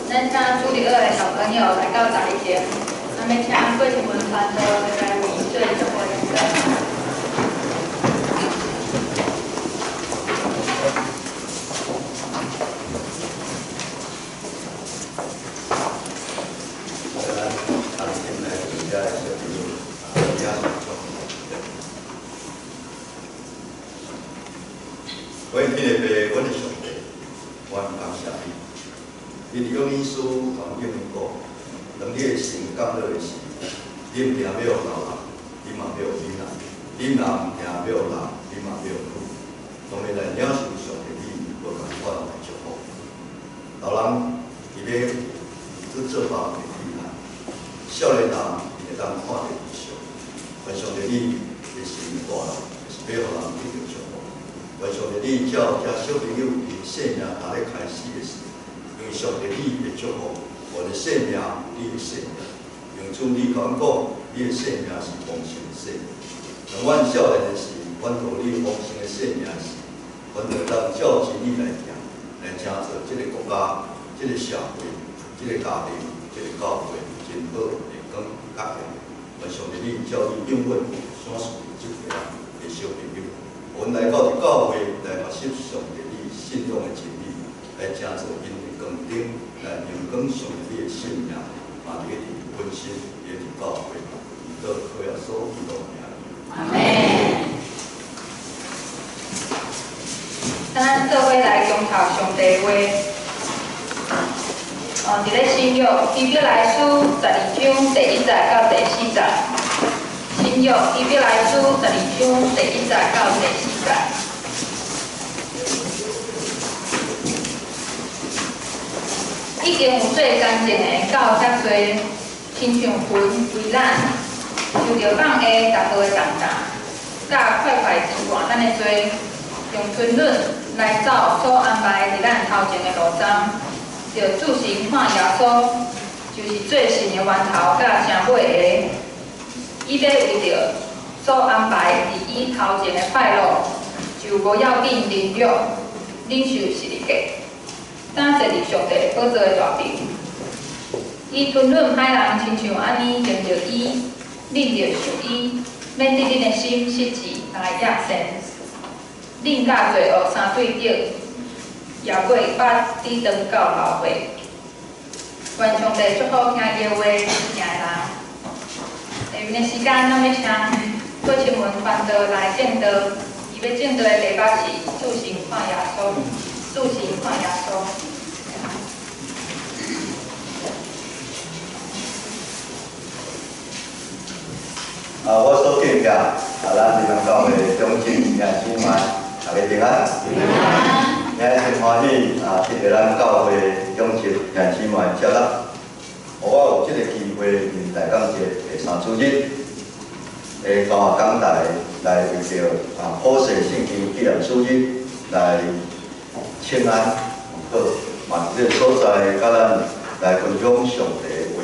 咱请主日学的小朋友来到台前，那么请贵情文团的那个名队做一个。 我天的爸，阮的上帝，我感谢你。你用你书同应讲，当你的心感到的时，你唔惊要有老人，你嘛要有囡仔；你若唔惊要有人，你嘛要有女。当然来领受上帝你无共款来祝福。老人伊要做法袂厉害，少年人伊会当看得异常。愿上帝你的心大人，是要互人得到祝福。 愿上帝你叫遮小朋友伫生命还咧开始的时，用上帝你的祝福，我的生命你的生命，用主你讲讲，你的生命是丰盛的生命。当阮少年的时，阮道你丰盛的生命时，阮就当照真理来行，来成就这个国家、这个社会、这个家庭、这个教会真好的光甲的。上帝你教育永远相信这个人的小朋友，阮来到这教会来学习上帝你信仰的真理，来正做因的光顶，来阳光上帝的信仰，嘛你的本身也是教会，到靠耶稣基督名。阿门。咱做伙来共读上帝话。伫咧新约希伯来书12章第1节到第4节。新约希伯来书12章第1节到第4节。已经有做干净的到遮多，亲像云为咱，受着放下逐号的重担，甲快快之外，咱会做用吞忍来走所安排伫咱头前的路章。就自行看耶稣，就是最神的源头甲成尾的，伊要为着所安排伫伊头前的快乐，就无要紧忍辱，忍受是日价，当坐伫上帝宝座的大边。伊吞忍歹人，亲像安尼用着伊，忍着受伊，免得恁的心失志来压身，忍甲罪恶相对敌。也袂把你当到老岁，愿上帝祝福听伊话听的人。下面的时间，咱要请郭清文传道来证道，伊要证道的题目是“自行看耶稣”，自行看耶稣。我所敬仰咱地方教会中心弟兄姊妹，大家平安。平安。今日真欢喜得着咱教会中心弟兄姊妹接纳，互我有这个机会面大感谢第3主日，高下讲台来为着普世圣经纪念主日来请安好，嘛这个所在甲咱来分享上帝的话。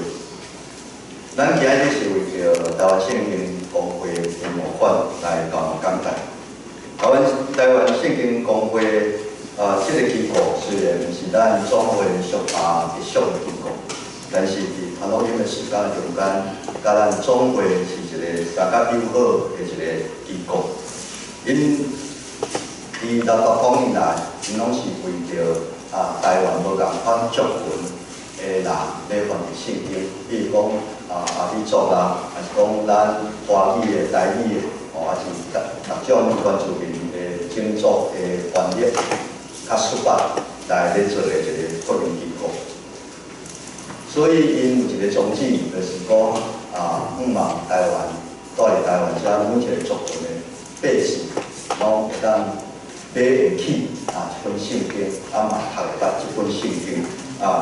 咱今日是为着台湾圣经公会的模范来高下讲台。台湾圣经公会这个机构虽然是咱总会属下一项的机构，但是伫传录音的时间中间，甲咱总会是一个大家友好的一个机构。因伫600多年来，因拢是为着台湾无共款族群的人来翻译圣经，比如讲阿美族啦，还是讲咱华语的、台语的，还是各种原住民的种族的翻译。较出版来咧做的一个福音机构，所以因有一个宗旨，就是讲希望台湾带入台湾遮每一个族群的百姓，拢会当买会起一本圣经，嘛读会捌一本圣经，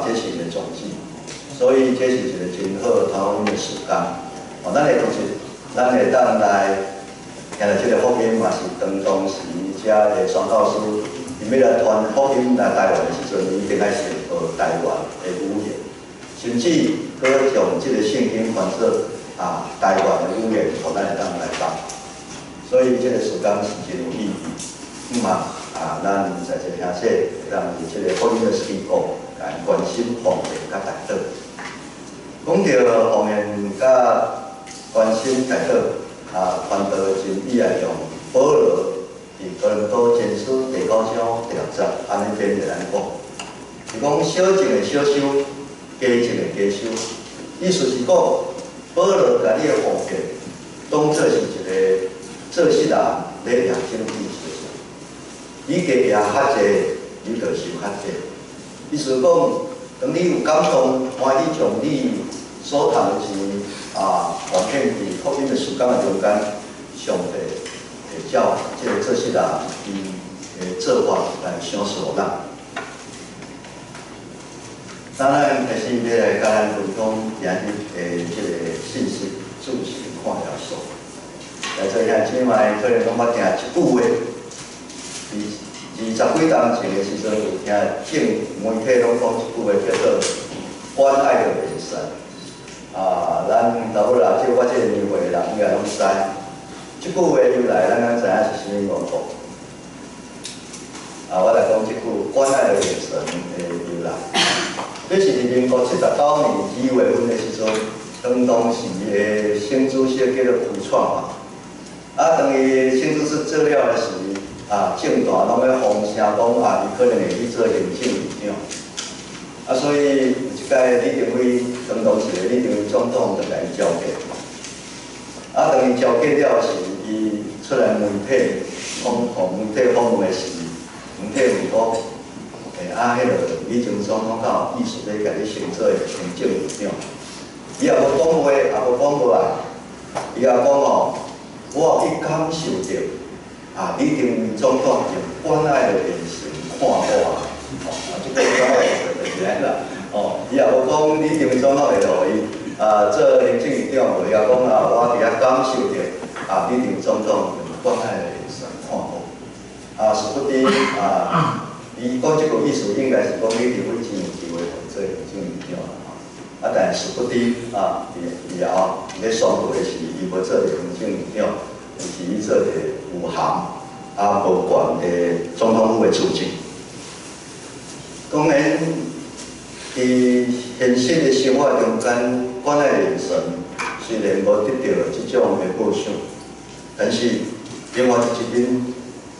这是因的宗旨。所以这是一个真好头阮的时间。咱会同时，咱会当来听到这个福音，嘛是当时遮的宣教师。因要来传福音来台湾的时阵，伊一定爱先学台湾的语言，甚至佫将即个圣经翻做台湾的语言，互咱会当来讲。所以即个时间是真有意义。咱在这兄弟会当以即个福音的机构来关心方面甲大道。讲到方面甲关心大道，传道真必要用保罗。伫哥林多前书第9章第6节，安尼编来讲，是讲小静的小修，家静的家修。意思是讲，保罗甲你的奉献，当作是一个做事人咧念经记事。你家业较济，你就收较济。意思讲，当你有感动，欢喜将你所赚的钱奉献伫福音的时间的中间，上帝。照即个做事人伊的做法来享受咱。当然，开始要来甲咱分享今日的即个信息，自行看耶稣。在这兄姊妹可能拢捌听一句话，20几年前的时阵有听政媒体拢讲一句话叫做“关爱的眼神”。咱大伙啦，即我即个年岁的人应该拢知。即句话由来，咱敢知影是啥物缘故？我来讲即句“关爱的眼神”的由来。这是伫民国79年2月份的时阵，当时的新主席叫做胡创嘛，等于新主席做了的是政坛拢要风声讲伊可能会去做行政院长，所以即届李登辉当时的李登辉总统就来召见，等于召见了是伊出来媒体访问的时，媒体问讲，迄个李前总统到意思要甲你升做行政院长。伊也无讲话，也无讲无啊。伊也讲哦，我一感受到李登辉总统用关爱的眼神看我即个关爱就是来啦。伊也无讲李登辉总统会互伊做行政院长，伊也讲我伫遐感受到李登辉总统用关爱的眼神看我。殊不知伊讲即个意思应该是讲李登辉真有机会做行政院长。但殊不知以后咧宣布的是，伊要做行政院长，是伊做有限无权的总统府的主席。当然，伫现实的生活中间，关爱眼神虽然无得到即种的报赏，但是另外一面，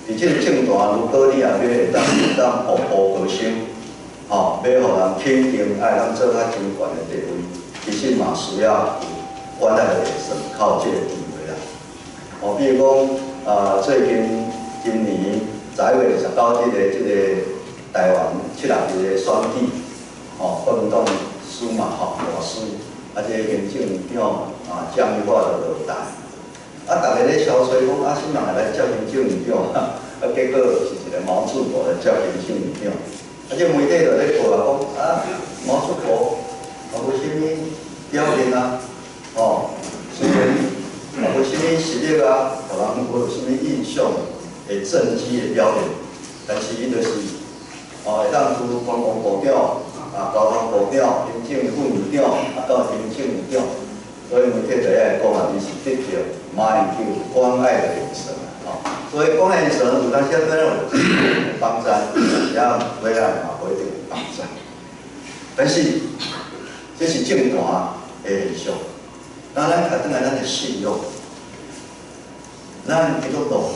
伫即个政坛，如果你也要会当步步高升。要互人肯定，爱咱做较真悬的地位，其实嘛需要有关爱的眼神，靠这个地位啦。比如讲，最近今年10月29日即个台湾76日的选举，国民党输嘛，大输，即个行政院长蒋渭华就落台。大家咧消吹讲啥物人来接行政院长？结果是一个毛主国来接行政院长。即媒体就咧报讲毛出国无啥物表现虽然无啥物实力互人无啥物印象的政绩的表现，但是伊就是会当从观光部长、交通部长、行政副院长到行政院长，所以媒体就爱讲伊是得到马英九关爱的眼神。所以关爱眼神有当时对咱有帮助，也对咱嘛不一定有帮助。但是这是政坛的现象。当咱看转来咱的信用，咱基督徒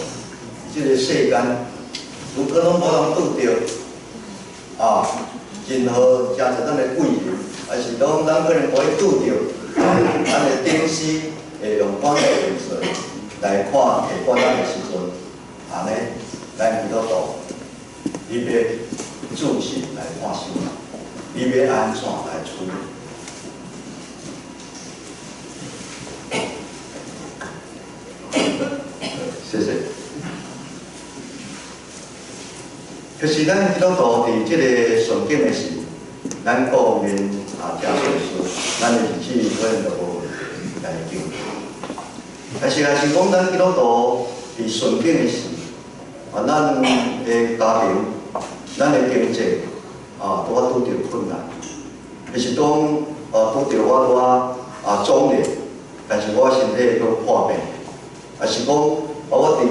即个世间，如果拢无人拄着任何真侪咱的贵人，还是讲咱可能无去拄着咱的顶司会用关爱眼神来看下关咱的时阵。安尼，咱基督徒，你要自信来看新闻，你要安怎来处理？谢谢。可是咱基督徒伫即个顺境的时，咱国面真顺遂，咱的日子可能就无来救。但是若是讲咱基督徒伫顺境的时，咱的家庭、咱的经济拄拄着困难，就是讲拄着我壮烈，但是我身体佫破病，也是讲我伫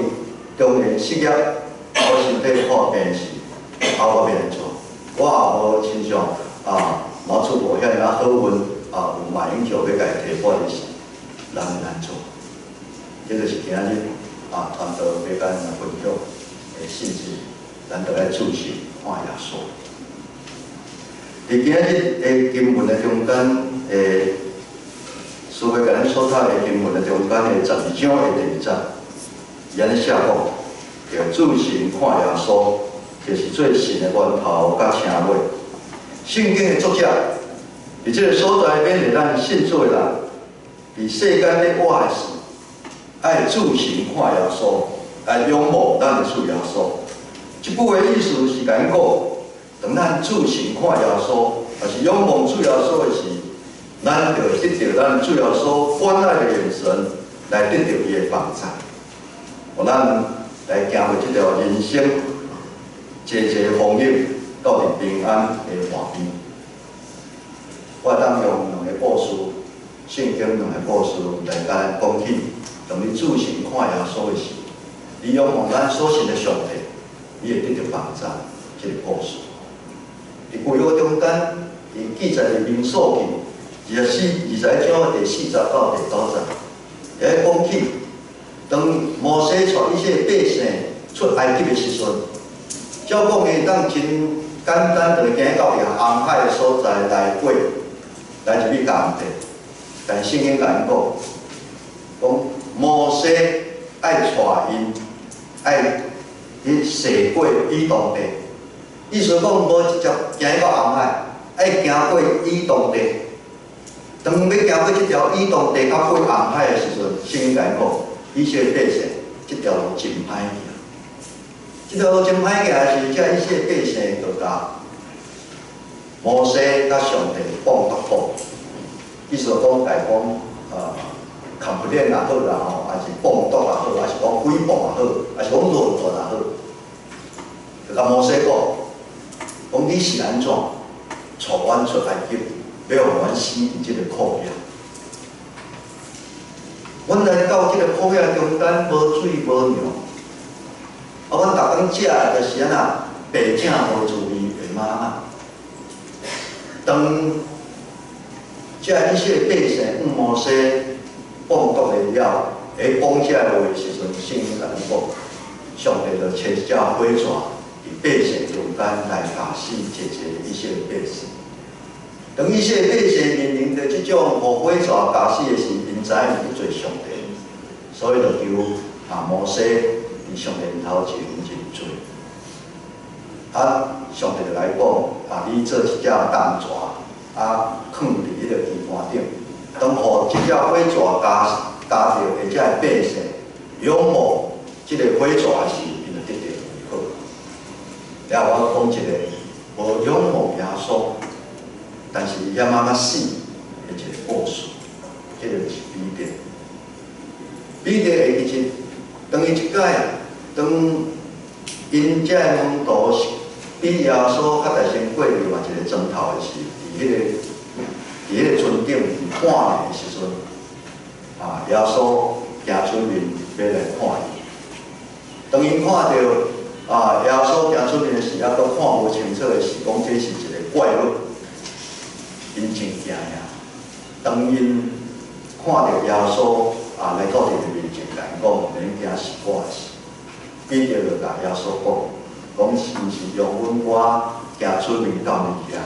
中年失业，我身体破病时，我要安怎？我也无亲像毛主国遐尔好运有马英九要甲伊提拨的时，咱要安怎？这就是今日团队要甲咱分享。甚至咱就来自信看耶稣。伫今日的经文的中间，所要甲咱所读的经文的中间的12章的第2节，伊安尼写讲，要自信看耶稣，就是最神的源头甲称谓。圣经的作者，伫这个所在免得咱信主的人，伫世间咧活的时，爱自信看耶稣。来仰慕咱的主耶稣，即句的意思是讲，当咱自信看耶稣，还是仰望主耶稣的时，咱就得到咱主耶稣关爱的眼神，来得到伊的帮助，互咱来行过这条人生，节风雨，到伫平安的画面。我当用两个故事，圣经两个故事来甲咱讲起，当你自信看耶稣的时。你仰望咱所信的上帝，你会得到帮助。这个故事，伫旧约中间，伊记载的民数记21章第40到第90，也讲起，当摩西带伊些百姓出埃及的时阵，照讲伊当真简单就行到红海的所在来过，来入去干地。但圣经甲因讲摩西爱带因，爱去驶过以东地，意思讲无直接行到红海，爱行过以东地。当要行过这条以东地到过红海的时阵，圣经甲因讲，以色列百姓这条路真歹行。这条路真歹行是，这以色列百姓就甲摩西甲上帝放独好。意思讲，家讲complain 也好啦吼，还是放毒也好，还是讲诽谤也好，还是讲论断也好，就甲摩西讲你是安怎带阮出埃及，要互阮死伫即个旷野？阮来到即个旷野中间，无水无粮，阮逐工食的就是安那白净无滋味的妈妈。当这一些百姓摩西放毒的了，会讲这话的时阵，圣经甲咱讲，上帝就找一只火蛇，伫百姓中间来打死一一些百姓。当一些百姓面临着这种互火蛇打死的时，因知影去做上帝，所以就求摩西伫上帝头前认罪。上帝就来讲，你做一只弹蛇。放伫迄个鱼竿顶，当互即只火蛇加着或者百姓仰慕即个火蛇时，因就得到美好。了我讲一个无仰慕耶稣，但是也慢慢死的一个故事，即个就是彼得。彼得的其实当伊一摆，当因遮门徒比耶稣较大先过另外一个钟头的时。伫迄个船顶看的时阵，耶稣行出面要来看伊。当因看到耶稣行出面的时，还阁看无清楚的是，讲这是一个怪物，因真惊呀。当因看到耶稣来到伊的面前，甲因讲免惊是我的事，彼得就甲耶稣讲是毋是用我行出面到你遐？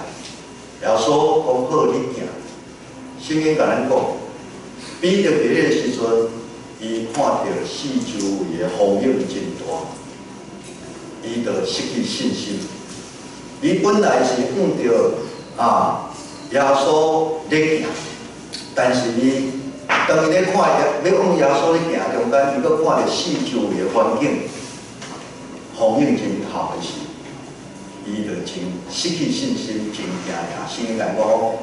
耶稣讲好，你行。圣经甲咱讲，彼得伫迄个时阵，伊看到四周围的风影真大，伊就失去信心。伊本来是向着耶稣咧行，但是伊当伊咧看要往耶稣咧行中间，伊阁看到四周围的环境，风影真大的时。伊就真失去信心，真惊呀！圣经讲，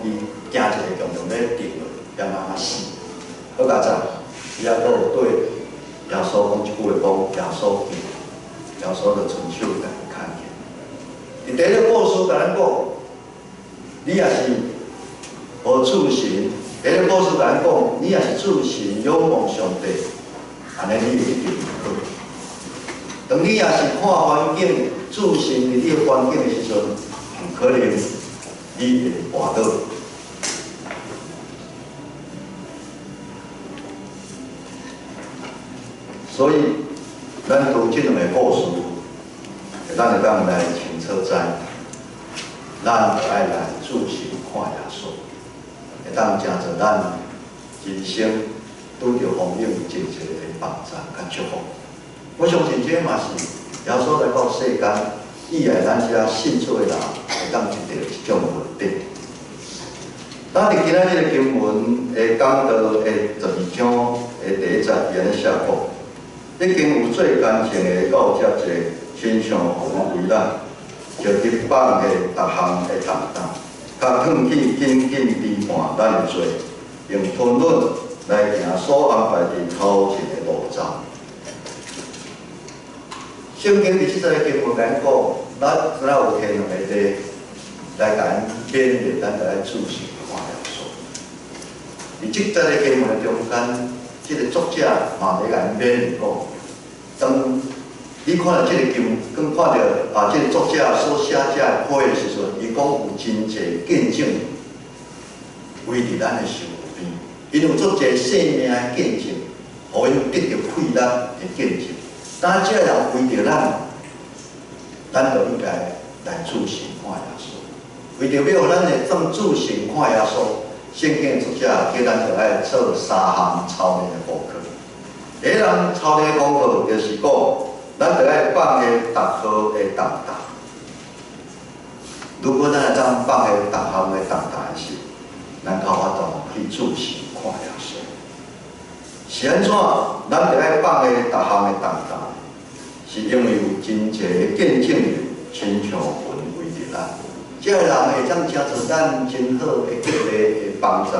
伊惊一个重重咧跌落，也慢慢死。好佳哉，伊还阁有对耶稣讲一句话，讲耶稣见，耶稣就伸手甲伊看见。伫第一个故事甲咱讲，你也是无自信。第一个故事甲咱讲，你也是自信仰望上帝，安尼你就一定好。当你也是看环境。自信伫你个环境的时阵，可能你会滑倒。所以，咱读这两个故事，咱会当来清楚知，咱就爱来自信看耶稣，会当成就咱人生拄着风雨真侪个帮助甲祝福。我相信这嘛是。耶稣来到世间，以来咱遮信主的人会当得到一种稳定。咱伫今仔日个经文会讲到的12章的第1节，伊安尼写讲：已经有最干净的到遮者，亲像云为咱，就去放的逐项的重担，甲放去紧紧陪伴咱的罪，用吞忍来行所安排伫头前的路走。圣经伫即个经文讲，咱有提两个题来甲咱勉励，咱就爱自信看耶稣。伫即个经文中间，即个作者嘛咧甲咱勉励讲，当你看到即个经，跟看到即个作者所写这话的时阵，伊讲有真侪见证，围伫咱的身边，因有足侪生命的见证，互因得到快乐的见证。当这人为着咱就应该来自信看耶稣。为着要互咱的自信看耶稣，圣经作者叫咱就爱做3项操练的功课。第一项操练的功课就是讲，咱就爱放下逐号的重担。如果咱会当放下逐项的重担时，咱较法度去自信看耶稣。是安怎？咱就爱放下逐项的重担，是因为有真济的见证人亲像魂为着咱。这个人会当成做咱真好的激励的帮助。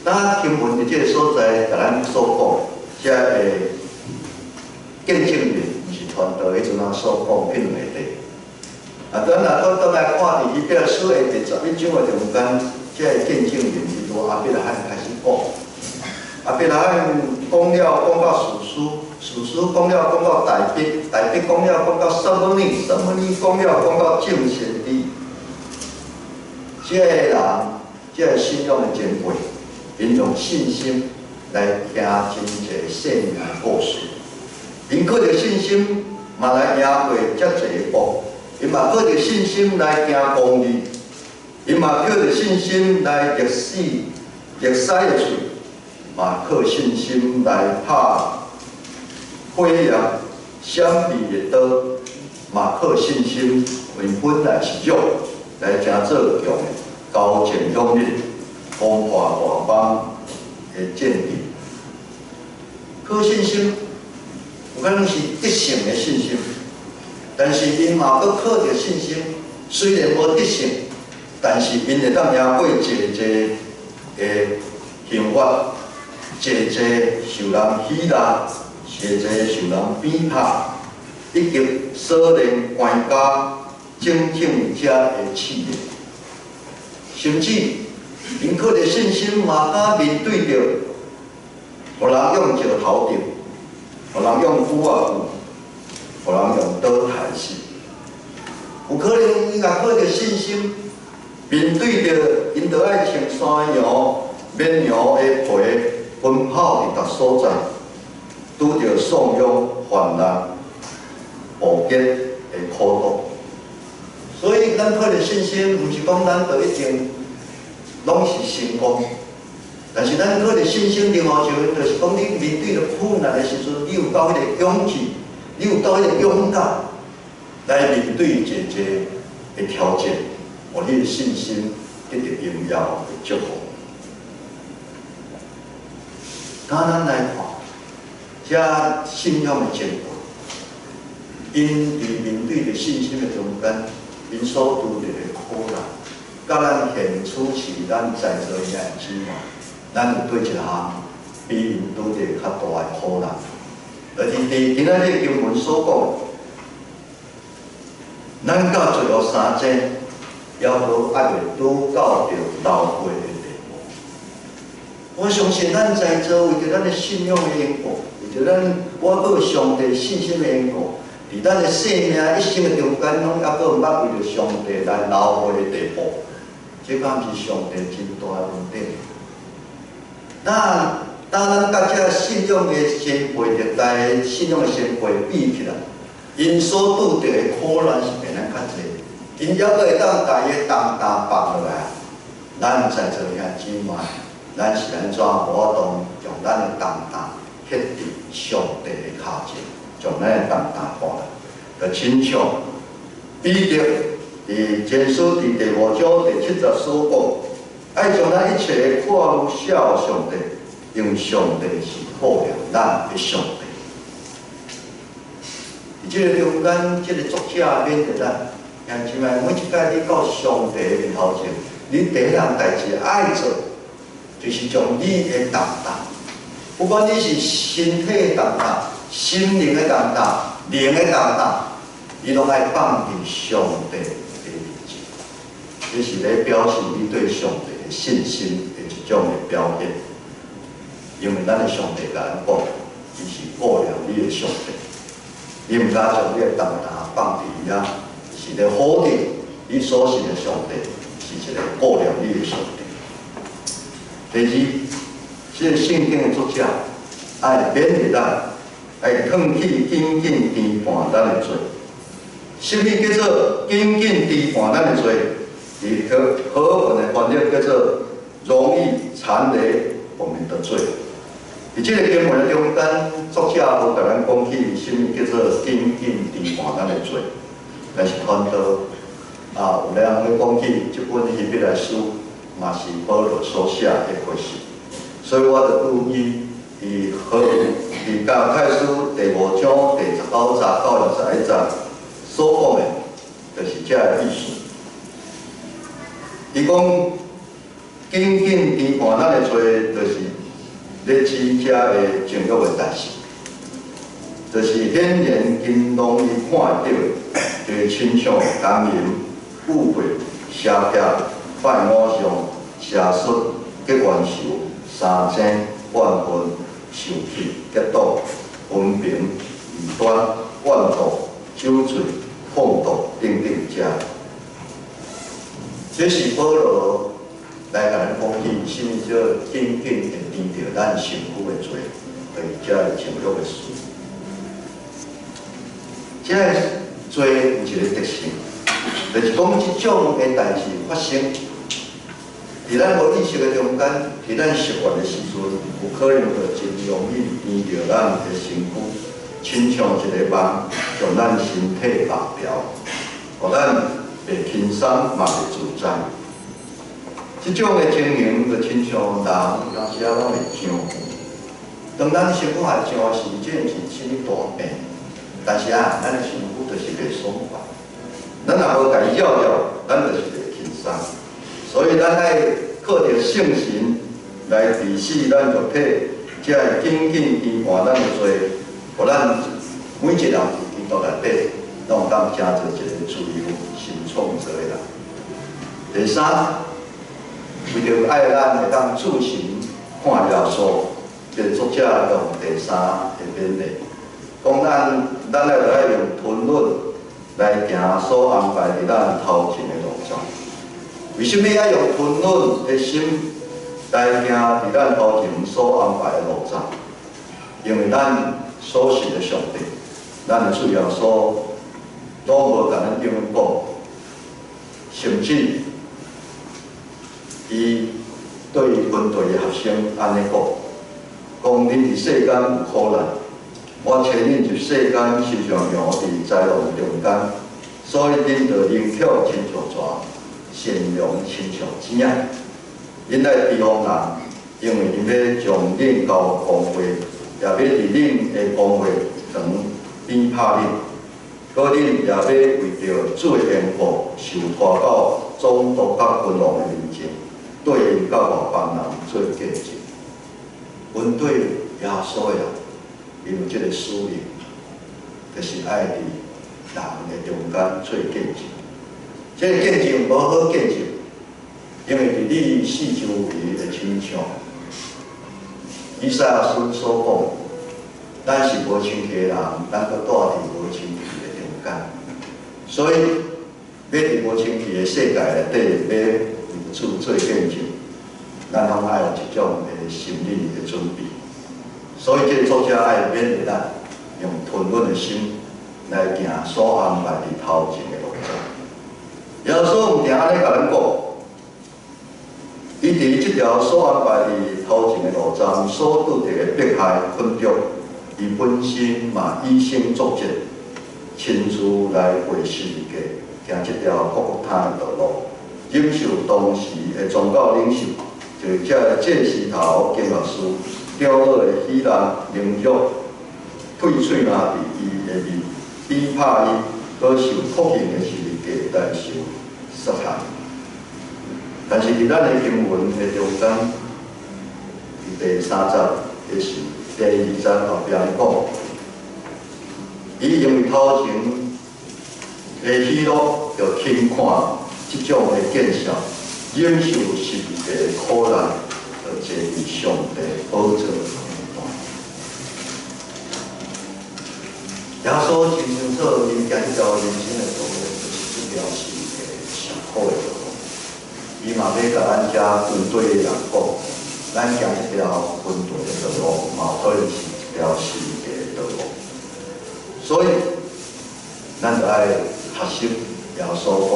咱听闻伫这个所在，甲咱所讲，这个见证人毋是传道迄阵啊所讲迄两个地。啊，咱若倒来看伫伊表书的第11章的中间，这个见证人是从亚伯拉罕开始讲。亚伯拉罕讲到士师讲到大笔讲到撒母耳讲到众先知。这个人，这个信仰的前辈，因用信心来听真济生命的故事。因靠着信心，嘛来赢过遮济个步。因嘛靠着信心来行公义，因嘛靠着信心来逆屎的喙，嘛靠信心来拍火焰闪避的刀，嘛靠信心为本来是肉来成做强的高前勇力，攻破大邦的战敌。靠信心，有可能是得胜的信心。但是因嘛搁靠着信心，虽然无得胜，但是因会当赢过济的刑罚，济受人欺压，济受人鞭挞，以及所连官家整整者的试炼，甚至因靠着信心嘛敢面对着，互人用石头丢，互人用斧仔斧。互人用刀害死，有可能伊若靠着信心，面对着因着爱穿山羊、绵羊的皮，奔跑伫逐所在，拄着丧勇、患难、暴击的苦毒。所以，咱靠着信心，毋是讲咱就一定拢是成功，但是咱靠着信心，另外一就是讲，你面对着困难的时阵，你有够迄个勇气。你有够迄个勇敢来面对一个的挑战，互你的信心得到荣耀的祝福。当咱来看，这信仰的前辈，因伫面对着信心的中间，因所拄着的苦难，甲咱现处是咱在座的人之外，咱有对一项比因拄着较大的苦难。而是伫今仔日经文所讲，咱到最后3节，还袂拄到着流血的地步。我相信咱在座为着咱的信仰的缘故，为着咱我靠上帝信心的缘故，伫咱的生命一生的中间，拢还佫毋捌为着上帝来流血的地步。这敢是上帝真大的恩典。当咱甲这信仰的先辈、历代的信仰的先辈比起来，因所拄着的苦难是比咱较济，因还佫会当把伊的重担放落来。咱在座兄姊妹，咱是安怎无法度用咱的重担贴伫上帝的脚前，将咱的重担放来？就亲像彼得伫前书伫第5章第7节所讲，爱将咱一切的跨入孝上帝。因为上帝是保护咱的上帝。伫这个中间，这个作者勉励咱，兄姊妹，每一摆你到上帝的面头前，你第一项代志爱做，就是将你的重担，不管你是身体的重担、心灵的重担、灵的重担，你拢爱放伫上帝的面前。这是咧表示你对上帝的信心的一种的表现。因为咱的上帝甲咱讲，伊是顾念你的上帝，你毋敢将你的重担放伫伊啊，是咧否定你所信的上帝，是一个顾念你的上帝。第二，这个圣经的作者爱勉励咱，爱扛起紧紧牵绊咱的罪。什么叫做紧紧牵绊咱的罪？伊和文的翻译叫做容易缠累我们的罪。伫这个经文中间，作者无甲咱讲起什么叫做紧紧牵绊咱的罪，但是看到有人会讲起这本希伯来书，嘛是保罗所写的回事。所以我就注意伊加拉太书第5章第19节到21节所讲的，就是这个意思。伊讲紧紧牵绊咱的罪，就是咧指遮的情欲的代志，就是显然经容易看到，就是亲像奸淫、误会、邪僻、拜偶像、邪术、结冤仇、三争、怨恨、受气、结党、分平、异端、怨毒、酒醉、放毒等等遮。这是保罗来甲咱讲起，什么叫紧紧会连着咱身躯的罪，对遮个情欲的事。遮个罪有一个特性，就是讲即种的代志发生，伫咱无意识的中间，伫咱习惯的时阵，有可能就真容易连着咱的身躯，亲像一个网，将咱身体绑牢，互咱袂轻松，嘛袂自在。即种的情形，就亲像人有时啊，拢会上火。当咱身躯还上时，这毋是什么大病，但是咱的身躯就是袂爽快。咱若无家己要了，咱就是袂轻松。所以咱爱靠着圣神来治死咱肉体，才会紧紧牵绊咱的罪，互咱每一人伫基督内底，拢有当成做一个自由、新创造的人。第三，为着爱咱会当自行看耶稣，这作者用第三个勉励，讲咱爱用吞忍来行所安排伫咱头前的路上。为什么要用吞忍的心来行伫咱头前所安排的路上？因为咱所信的上帝，咱的主耶稣，拢无甲咱这样讲，甚至伊对军队的学生安尼讲：讲恁伫世间有苦难，我请恁入世间，时常让伫灾难中间，所以恁着灵巧亲像蛇，善良亲像钱仔。恁来提防人，因为恁要将恁交公会，也要伫恁的公会堂鞭拍恁，搁恁也要为着主的缘故，受拖到总督甲君王的面前。对因甲外邦人做见证，阮对耶稣的人，伊有即个使命，就是爱伫人的中间做见证。即个见证无好见证，因为伫你四周围的亲像，以赛亚书所讲，咱是无亲戚的人，咱搁住伫无亲戚的中间，所以要伫无亲戚的世界内底要。主做见证，咱拢爱有一种的心理的准备。所以，这作者爱勉励咱用吞忍的心来行所安排伫头前的路上。耶稣毋定安尼甲咱讲，伊伫即条所安排伫头前的路上所拄着的迫害困窘，伊本身嘛以身作则，亲自来背十字架，行即条各各他的道路。忍受当时的宗教领袖，就是这祭司头经老师掉落的希腊民族，退喙嘛伫伊的面，逼迫伊，搁受酷刑的十字架来受杀害。但是伫咱的经文的中间，第3节，也是第2节后壁讲，伊因为头前的喜乐，就轻看。即种的见效，忍受十字架的苦难，而坐伫上帝宝座顶端。耶稣真清楚，因行这条人生的道路，就是这条十字架上苦的道路。伊嘛要甲咱遮军队的人讲，咱行一条稳定的道路，嘛可能是一条失败的道路。所以，咱就爱学习耶稣讲，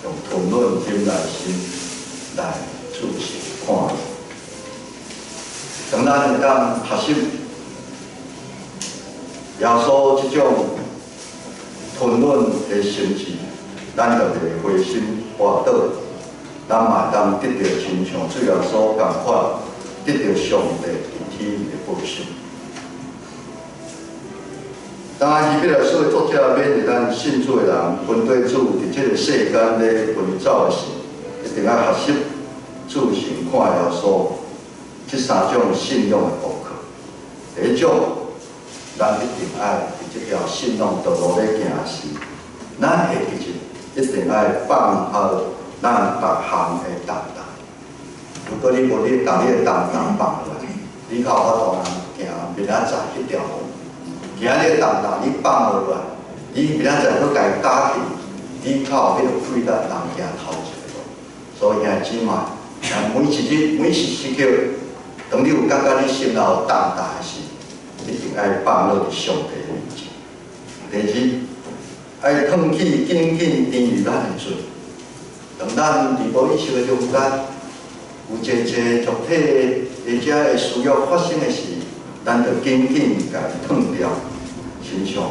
用吞论心内心来自行看义。当咱会当学习耶稣这种吞论的心志，咱就袂灰心滑倒，咱嘛当得到亲像主耶稣同款，得到上帝伫天的保守。当然，希伯来书的作者勉励咱信主的人，分对主伫这个世间咧奔走的时，一定要学习自行看耶稣这三种信仰的功课。第一种，咱一定爱伫这条信仰道路咧行时，咱下一日一定爱放下咱各项的重担。如果你无你把你的重担放下来，你靠法度通行明仔载迄条路。今日重担你放落来，你明仔载要家加起，你靠迄个气力人行头一个路。所以兄弟姊妹，每一日每时时刻，当你有感觉你心内有重担的时，一定爱放落伫上帝的面前。第二，爱放弃紧紧甜于咱的罪。当咱伫无意识的中间，有一个肉体或者会需要发生的事，咱就紧紧甲伊放掉。身上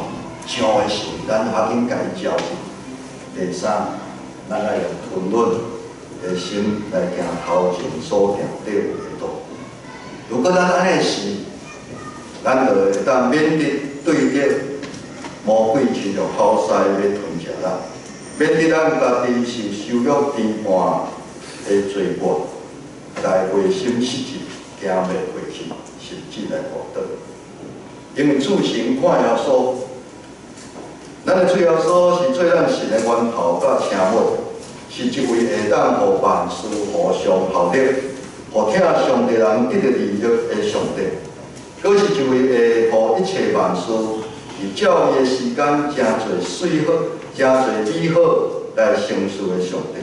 上的事，咱较紧甲伊交去。第三，咱爱用吞论的心来行头前所行对的路。如果咱安尼时，咱就会当免得对着魔鬼持着好势要吞食咱，免得咱家己是受辱天盘的罪过，来灰心失志，行袂过去，甚至来滑倒。因为自行看耶稣，咱的主耶稣是做咱神的源头甲请尾，是一位会当互万事互相效力，互听上帝人得到利益的上帝。佫是一位会互一切万事以照伊的时间真侪水好、真侪美好来成事的上帝。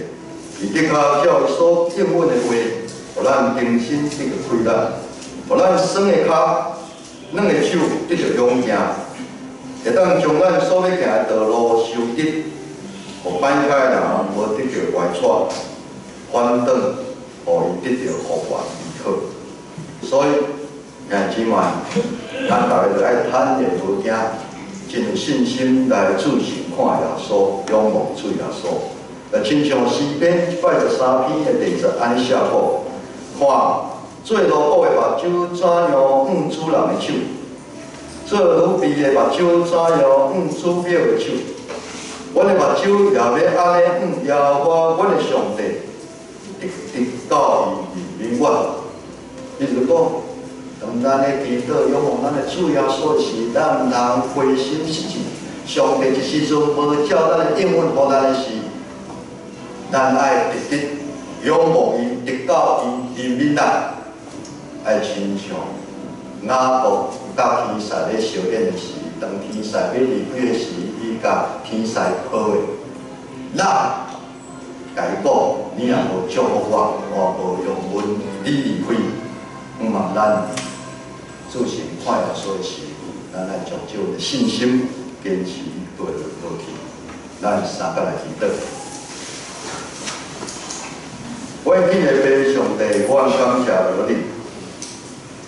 伊的确照伊所应允的话，互咱重新得到开力，互咱酸的脚。软的手得着勇行，会当将咱所要行的道路修直，互歹歹的人无得着歪错，反倒互伊得着福源美好。所以，兄弟姊妹，咱大家就爱坦然无惊，真有信心来自行看耶稣，仰望主耶稣。亲像诗篇113篇的第10安尼写过，看。做萝卜的目睭怎样主人的手？做奴婢的目睭怎样主表的手？阮的目睭也要安尼耶和华阮的上帝，直到伊永远。比如讲，当咱的祈祷仰望咱的主耶稣时，咱毋通灰心失志。上帝一时阵无照咱的应允互咱的时，咱爱直直仰望伊，直到伊永远。爱亲像雅各甲天使咧相恋的时，当天使要离开的时，伊甲天使抱的，咱甲伊讲，你若无祝福我，我无用阮你离开。毋茫咱自行看耶稣的时，咱来将这个信心坚持对落去。咱三个来祈祷。我今日被上帝，我感谢了你。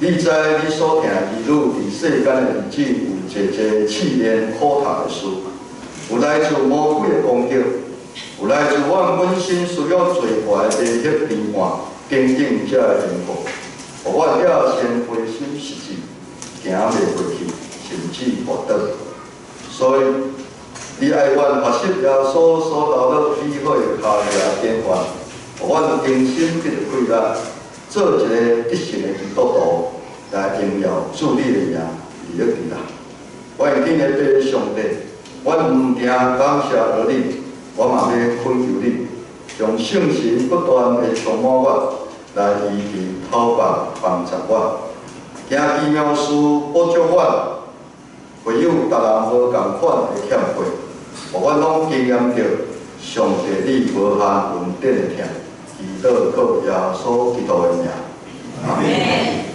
你知你所听儿女伫世间的日子，有一个试炼苦读的事，有来自魔鬼的攻击，有来自我本身需要罪坏的地血变换，经历这个因果，互我了先灰心失志，行袂过去，甚至滑倒。所以，你爱阮学习耶稣所留落美好的脚下典范，互阮重新得到开力。做一个得胜的基督徒，来荣耀主你的名，利益你啦！我用今日对上帝，我毋定感谢了你，我嘛要恳求你，用圣神不断的充满我，来医治、讨办、帮助我，行奇妙事补足我，唯有别人无共款的欠缺，互我拢经验到上帝你无限恩典的疼。祈祷靠耶稣基督的名，阿门。